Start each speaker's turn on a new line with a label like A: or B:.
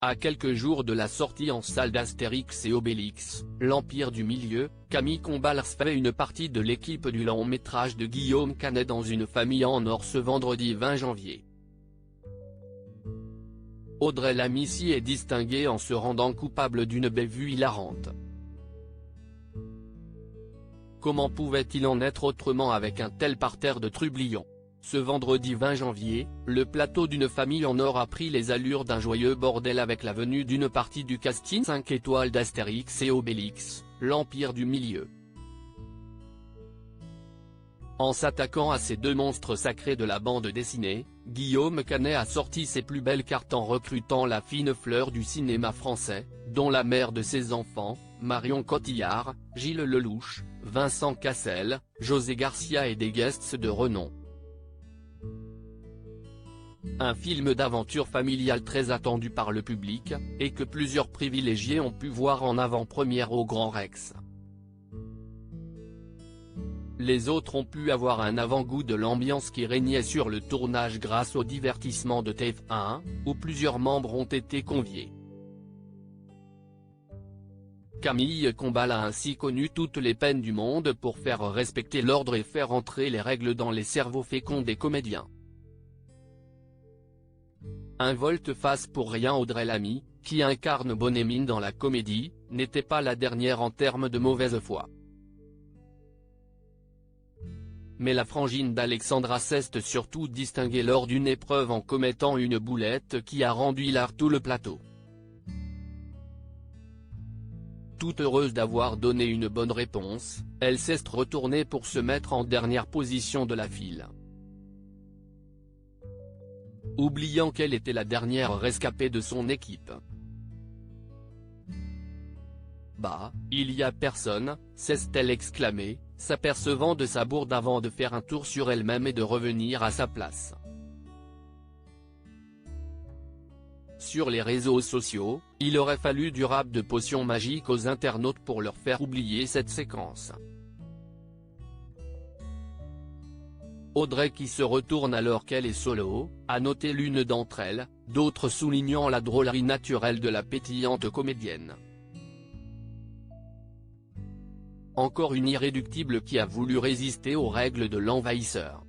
A: À quelques jours de la sortie en salle d'Astérix et Obélix, l'Empire du Milieu, Camille Combals fait une partie de l'équipe du long-métrage de Guillaume Canet dans une famille en or ce vendredi 20 janvier. Audrey Lamy s'y est distinguée en se rendant coupable d'une bévue hilarante. Comment pouvait-il en être autrement avec un tel parterre de trublions ? Ce vendredi 20 janvier, le plateau d'une famille en or a pris les allures d'un joyeux bordel avec la venue d'une partie du casting 5 étoiles d'Astérix et Obélix, l'Empire du Milieu. En s'attaquant à ces deux monstres sacrés de la bande dessinée, Guillaume Canet a sorti ses plus belles cartes en recrutant la fine fleur du cinéma français, dont la mère de ses enfants, Marion Cotillard, Gilles Lelouch, Vincent Cassel, José Garcia et des guests de renom. Un film d'aventure familiale très attendu par le public, et que plusieurs privilégiés ont pu voir en avant-première au Grand Rex. Les autres ont pu avoir un avant-goût de l'ambiance qui régnait sur le tournage grâce au divertissement de TF1, où plusieurs membres ont été conviés. Camille Combals a ainsi connu toutes les peines du monde pour faire respecter l'ordre et faire entrer les règles dans les cerveaux féconds des comédiens. Un volte-face pour rien. Audrey Lamy, qui incarne Bonne-Mine dans la comédie, n'était pas la dernière en termes de mauvaise foi. Mais la frangine d'Alexandra s'est surtout distinguée lors d'une épreuve en commettant une boulette qui a rendu hilar tout le plateau. Toute heureuse d'avoir donné une bonne réponse, elle s'est retournée pour se mettre en dernière position de la file. Oubliant qu'elle était la dernière rescapée de son équipe. Bah, il y a personne, s'est-elle exclamée, s'apercevant de sa bourde avant de faire un tour sur elle-même et de revenir à sa place. Sur les réseaux sociaux, il aurait fallu du rap de potions magiques aux internautes pour leur faire oublier cette séquence. Audrey qui se retourne alors qu'elle est solo, a noté l'une d'entre elles, d'autres soulignant la drôlerie naturelle de la pétillante comédienne. Encore une irréductible qui a voulu résister aux règles de l'envahisseur.